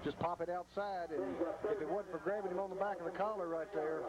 just pop it outside, and if it wasn't for grabbing him on the back of the collar right there,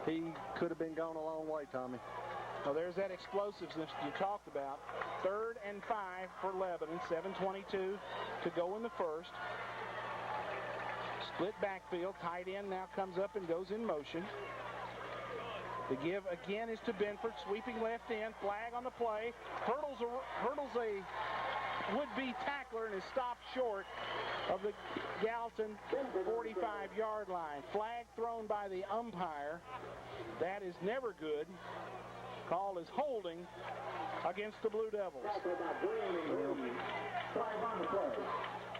he could have been gone a long way, Tommy. Well, there's that explosiveness you talked about. 3rd and 5 for Lebanon, 7:22 to go in the first. Split backfield, tight end now comes up and goes in motion. The give again is to Benford, sweeping left end, flag on the play, hurdles a would-be tackler and is stopped short of the Gallatin 45-yard line. Flag thrown by the umpire. That is never good. Call is holding against the Blue Devils.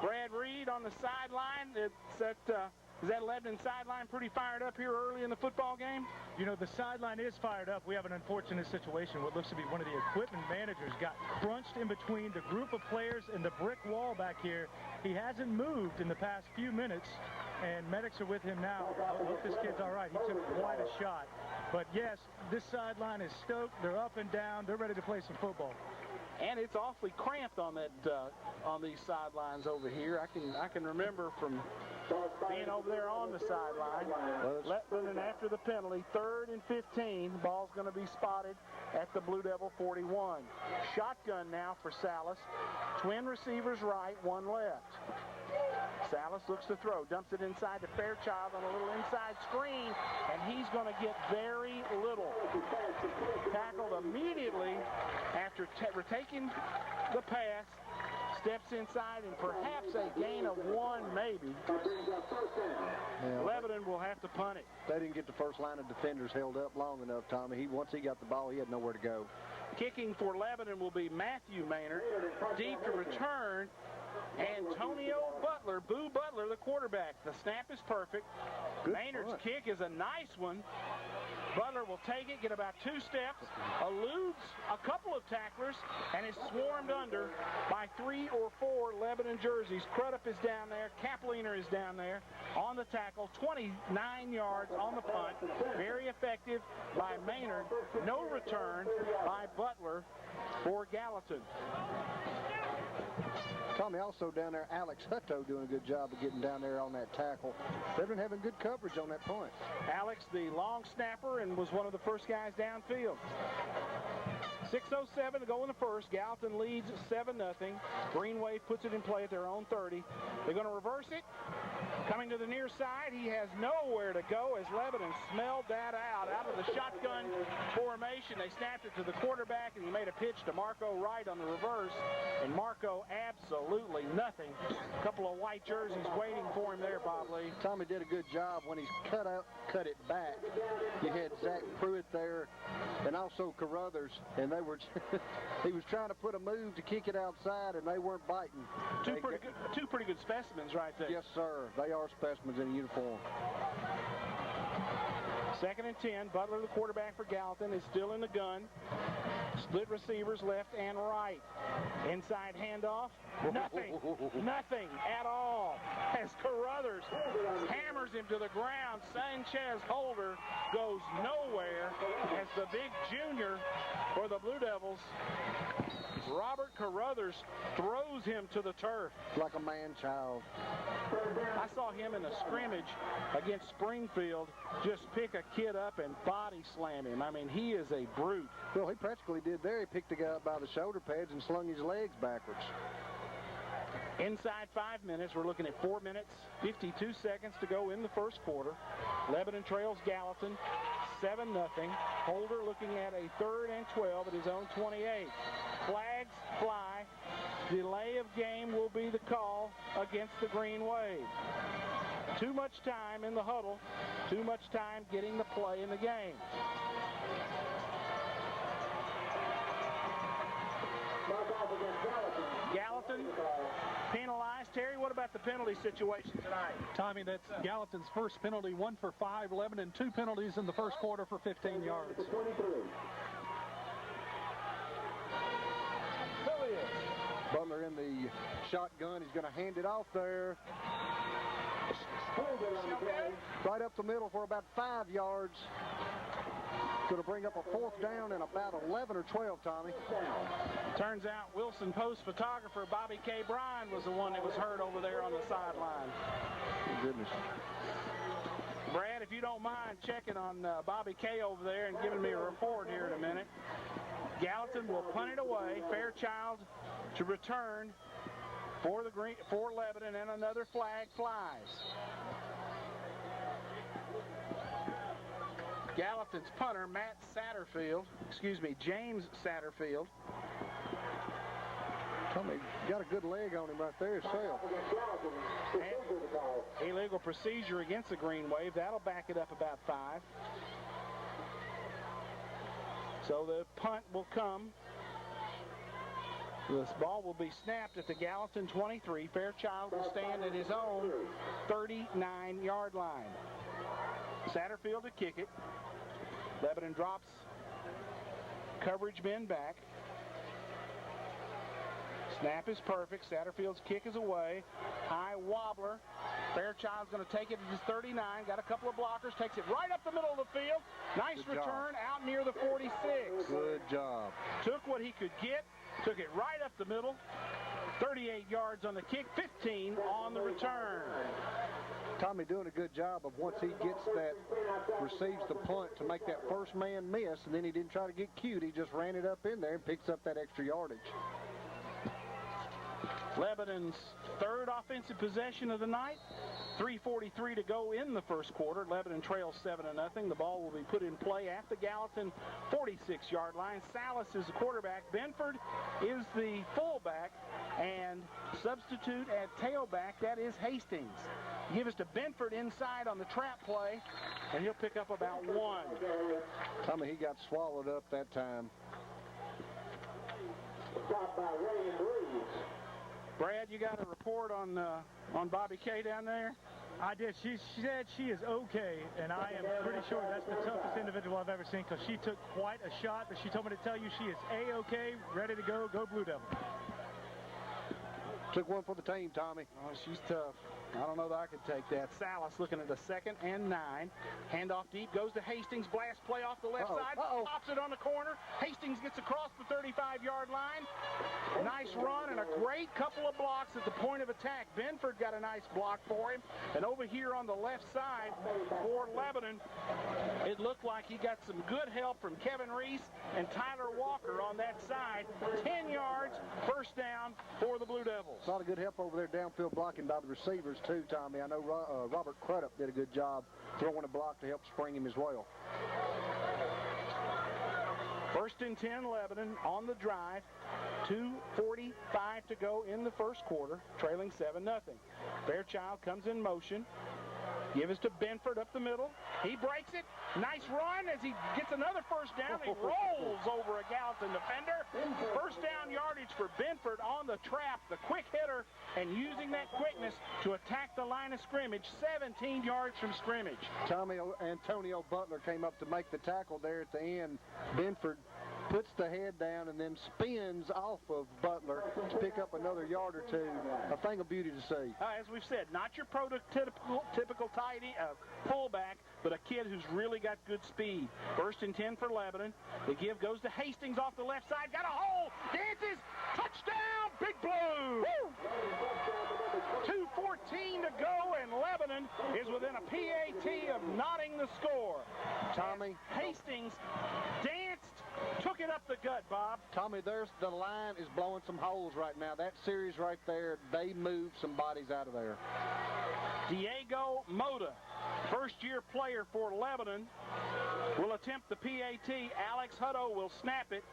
Brad Reed on the sideline. Is that Lebanon sideline pretty fired up here early in the football game? You know, the sideline is fired up. We have an unfortunate situation. What looks to be one of the equipment managers got crunched in between the group of players and the brick wall back here. He hasn't moved in the past few minutes, and medics are with him now. I hope this kid's all right. He took quite a shot. But, yes, this sideline is stoked. They're up and down. They're ready to play some football. And it's awfully cramped on that on these sidelines over here. I can remember from being over there on the sideline. Lebanon after the penalty, 3rd and 15. Ball's going to be spotted at the Blue Devil 41. Shotgun now for Salas. Twin receivers right, one left. Salas looks to throw, dumps it inside to Fairchild on a little inside screen, and he's going to get very little. Tackled immediately after taking the pass, steps inside, and perhaps a gain of 1 maybe. Yeah, Lebanon will have to punt it. They didn't get the first line of defenders held up long enough, Tommy. Once he got the ball, he had nowhere to go. Kicking for Lebanon will be Matthew Maynard. Deep to return, Antonio Butler, Boo Butler, the quarterback. The snap is perfect. Good Maynard's punt. kick is a nice one. Butler will take it, get about 2 steps, eludes a couple of tacklers, and is swarmed under by 3 or 4 Lebanon jerseys. Crudup is down there. Kapliner is down there on the tackle. 29 yards on the punt. Very effective by Maynard. No return by Butler for Gallatin. Tommy, also down there, Alex Hutto doing a good job of getting down there on that tackle. They've been having good coverage on that punt. Alex, the long snapper, and was one of the first guys downfield. 6:07 to go in the first. Gallatin leads 7-0. Green Wave puts it in play at their own 30. They're going to reverse it. Coming to the near side, he has nowhere to go as Lebanon smelled that out of the shotgun formation. They snapped it to the quarterback, and he made a pitch to Marco Wright on the reverse, and Marco absolutely nothing. A couple of white jerseys waiting for him there, Bob Lee. Tommy did a good job when he's cut it back. You had Zach Pruitt there and also Carruthers, and they were he was trying to put a move to kick it outside, and they weren't biting. Two pretty good specimens right there. Yes, sir. They are specimens in a uniform. 2nd and 10. Butler, the quarterback for Gallatin, is still in the gun. Split receivers left and right. Inside handoff. Nothing at all. As Carruthers hammers him to the ground, Sanchez Holder goes nowhere as the big junior for the Blue Devils, Robert Carruthers, throws him to the turf. Like a man-child. I saw him in a scrimmage against Springfield just pick a kid up and body slam him. I mean, he is a brute. Well, he practically did there. He picked the guy up by the shoulder pads and slung his legs backwards. Inside 5 minutes, we're looking at 4 minutes, 52 seconds to go in the first quarter. Lebanon trails Gallatin 7-0. Holder looking at a 3rd and 12 at his own 28. Flags fly. Delay of game will be the call against the Green Wave. Too much time in the huddle. Too much time getting the play in the game. Gallatin penalized. Terry, what about the penalty situation tonight? Tommy, that's Gallatin's first penalty, 1 for 5. Lebanon 2 penalties in the first quarter for 15 yards. Butler in the shotgun. He's going to hand it off there. Right up the middle for about 5 yards. Going to bring up a 4th down and about 11 or 12, Tommy. Turns out Wilson Post photographer Bobby K. Bryan was the one that was hurt over there on the sideline. goodness. Brad, if you don't mind checking on Bobby Kay over there and giving me a report here in a minute. Gallatin will punt it away. Fairchild to return for Lebanon, and another flag flies. Gallatin's punter, James Satterfield. Tommy got a good leg on him right there himself. Illegal procedure against the Green Wave. That'll back it up about 5. So the punt will come. This ball will be snapped at the Gallatin 23. Fairchild will stand at his own 39-yard line. Satterfield to kick it. Lebanon drops coverage men back. Snap is perfect. Satterfield's kick is away. High wobbler. Fairchild's going to take it at his 39. Got a couple of blockers. Takes it right up the middle of the field. Nice return out near the 46. Good job. Took what he could get. Took it right up the middle. 38 yards on the kick. 15 on the return. Tommy doing a good job of once he gets that, receives the punt to make that first man miss, and then he didn't try to get cute. He just ran it up in there and picks up that extra yardage. Lebanon's third offensive possession of the night. 3:43 to go in the first quarter. Lebanon trails 7-0. The ball will be put in play at the Gallatin 46-yard line. Salas is the quarterback. Benford is the fullback. And substitute at tailback, that is Hastings. Give us to Benford inside on the trap play, and he'll pick up about 1. Tommy, he got swallowed up that time. Stopped by William Reeves. Brad, you got a report on Bobby Kay down there? I did. She said she is okay, and I am pretty sure that's the toughest individual I've ever seen, because she took quite a shot, but she told me to tell you she is A-okay, ready to go. Go Blue Devil. Took one for the team, Tommy. Oh, she's tough. I don't know that I could take that. Salas looking at a 2nd and 9. Handoff deep, goes to Hastings. Blast play off the left side. Pops it on the corner. Hastings gets across the 35-yard line. Nice run and a great couple of blocks at the point of attack. Benford got a nice block for him. And over here on the left side for Lebanon, it looked like he got some good help from Kevin Reese and Tyler Walker on that side. 10 yards, first down for the Blue Devils. A lot of good help over there downfield blocking by the receivers too, Tommy. I know Robert Crudup did a good job throwing a block to help spring him as well. 1st and 10, Lebanon on the drive. 2:45 to go in the first quarter, trailing 7-0. Fairchild comes in motion. Give us to Benford up the middle. He breaks it. Nice run as he gets another first down. He rolls over a Gallatin defender. First down yardage for Benford on the trap, the quick hitter, and using that quickness to attack the line of scrimmage, 17 yards from scrimmage. Tommy, Antonio Butler came up to make the tackle there at the end. Benford puts the head down and then spins off of Butler to pick up another yard or two. A thing of beauty to see. As we've said, not your prototypical fullback, but a kid who's really got good speed. 1st and 10 for Lebanon. The give goes to Hastings off the left side. Got a hole. Dances. Touchdown. Big Blue. 2:14 to go, and Lebanon is within a PAT of knotting the score. Tommy. Hastings danced, took it up the gut, Bob. Tommy, the line is blowing some holes right now. That series right there, they moved some bodies out of there. Diego Mota, first-year player for Lebanon, will attempt the PAT. Alex Hutto will snap it.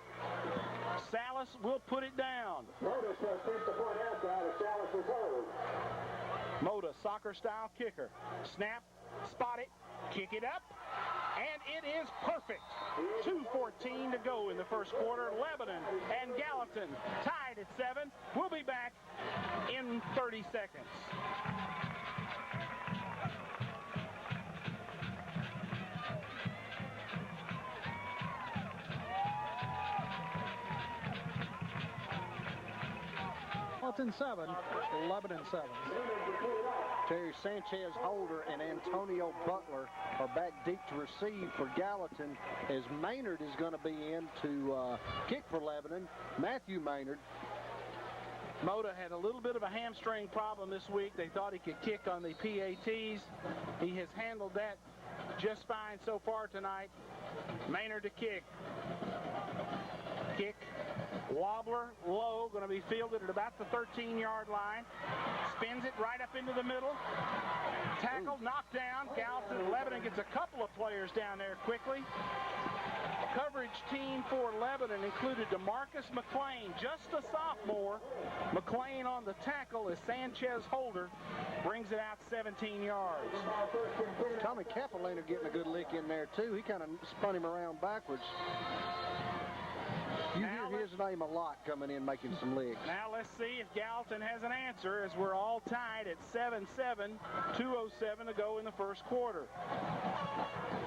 Salas will put it down. Notice since the point outside of Salas is hold. Mota, soccer-style kicker. Snap, spot it, kick it up, and it is perfect. 2:14 to go in the first quarter. Lebanon and Gallatin tied at 7. We'll be back in 30 seconds. Gallatin 7, Lebanon 7. Terry Sanchez Holder and Antonio Butler are back deep to receive for Gallatin, as Maynard is going to be in to kick for Lebanon. Matthew Maynard. Moda had a little bit of a hamstring problem this week. They thought he could kick on the PATs. He has handled that just fine so far tonight. Maynard to kick. Kick. Wobbler, low, going to be fielded at about the 13-yard line. Spins it right up into the middle. Tackled, knocked down. Gallatin, Lebanon gets a couple of players down there quickly. Coverage team for Lebanon included DeMarcus McClain, just a sophomore. McClain on the tackle as Sanchez Holder brings it out 17 yards. Tommy Capeliner getting a good lick in there, too. He kind of spun him around backwards. You hear his name a lot coming in, making some licks. Now let's see if Gallatin has an answer, as we're all tied at 7-7, 2:07 to go in the first quarter.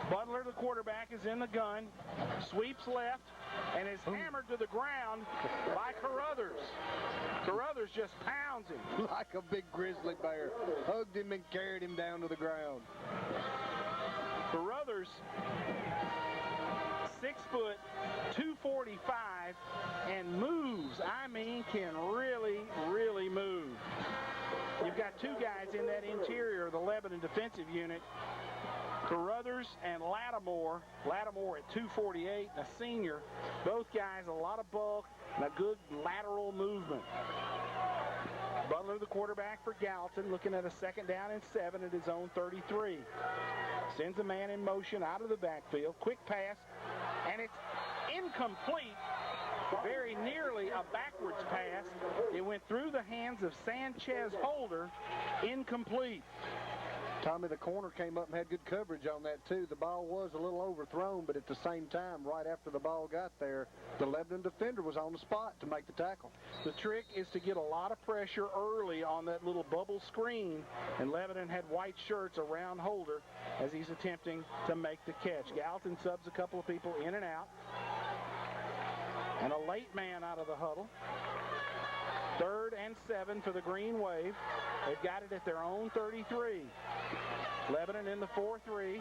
Butler, the quarterback, is in the gun, sweeps left, and is hammered to the ground by Carruthers. Carruthers just pounds him. Like a big grizzly bear. Hugged him and carried him down to the ground. Carruthers, 6 foot, 245, and moves. I mean, can really, really move. You've got two guys in that interior of the Lebanon defensive unit, Carruthers and Lattimore. Lattimore at 248, a senior. Both guys, a lot of bulk and a good lateral movement. Butler, the quarterback for Gallatin, looking at a 2nd down and 7 at his own 33. Sends a man in motion out of the backfield. Quick pass, and it's incomplete. Very nearly a backwards pass. It went through the hands of Sanchez Holder. Incomplete. Tommy, the corner came up and had good coverage on that, too. The ball was a little overthrown, but at the same time, right after the ball got there, the Lebanon defender was on the spot to make the tackle. The trick is to get a lot of pressure early on that little bubble screen, and Lebanon had white shirts around Holder as he's attempting to make the catch. Gallatin subs a couple of people in and out, and a late man out of the huddle. 3rd and 7 for the Green Wave. They've got it at their own 33. Lebanon in the 4-3.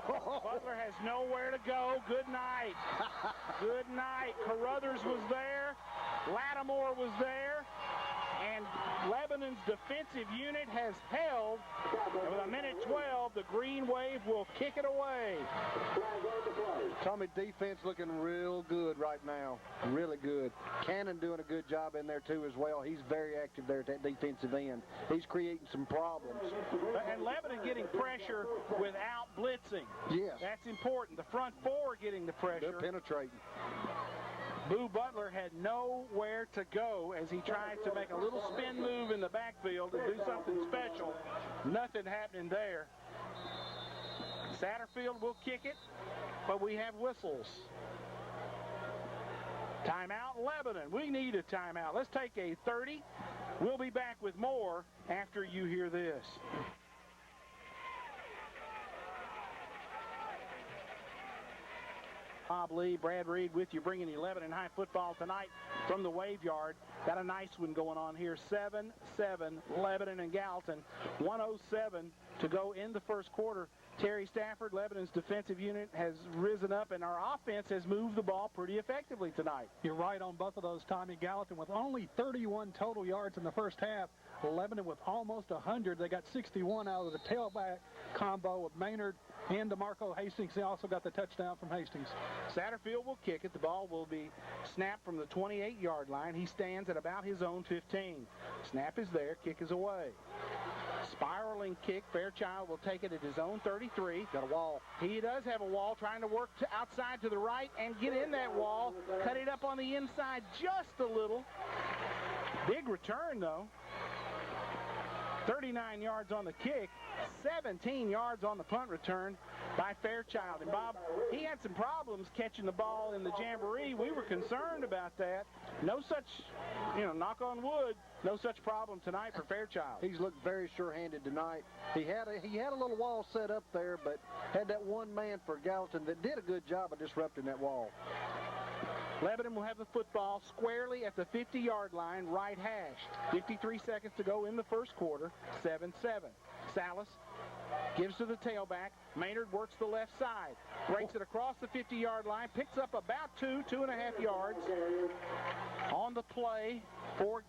Butler has nowhere to go. Good night. Good night. Carruthers was there. Lattimore was there. And Lebanon's defensive unit has held. And with 1:12, the Green Wave will kick it away. Tommy, defense looking real good right now. Really good. Cannon doing a good job in there, too, as well. He's very active there at that defensive end. He's creating some problems. And Lebanon getting pressure without blitzing. Yes. That's important. The front four getting the pressure. They're penetrating. Boo Butler had nowhere to go as he tried to make a little spin move in the backfield and do something special. Nothing happening there. Satterfield will kick it, but we have whistles. Timeout, Lebanon. We need a timeout. Let's take a 30. We'll be back with more after you hear this. Bob Lee, Brad Reed with you, bringing you Lebanon High football tonight from the Wave Yard. Got a nice one going on here. 7-7, Lebanon and Gallatin. 1:07 to go in the first quarter. Terry Stafford, Lebanon's defensive unit, has risen up, and our offense has moved the ball pretty effectively tonight. You're right on both of those, Tommy. Gallatin with only 31 total yards in the first half. Lebanon with almost 100. They got 61 out of the tailback combo of Maynard and DeMarco Hastings. They also got the touchdown from Hastings. Satterfield will kick it. The ball will be snapped from the 28-yard line. He stands at about his own 15. Snap is there. Kick is away. Spiraling kick. Fairchild will take it at his own 33. Got a wall. He does have a wall, trying to work to outside to the right and get in that wall. Cut it up on the inside just a little. Big return, though. 39 yards on the kick, 17 yards on the punt return by Fairchild. And Bob, he had some problems catching the ball in the jamboree. We were concerned about that. No such, knock on wood, no such problem tonight for Fairchild. He's looked very sure-handed tonight. He had a little wall set up there, but had that one man for Gallatin that did a good job of disrupting that wall. Lebanon will have the football squarely at the 50-yard line, right hash. 53 seconds to go in the first quarter, 7-7. Salas gives to the tailback. Maynard works the left side, breaks it across the 50-yard line, picks up about 2.5 yards on the play for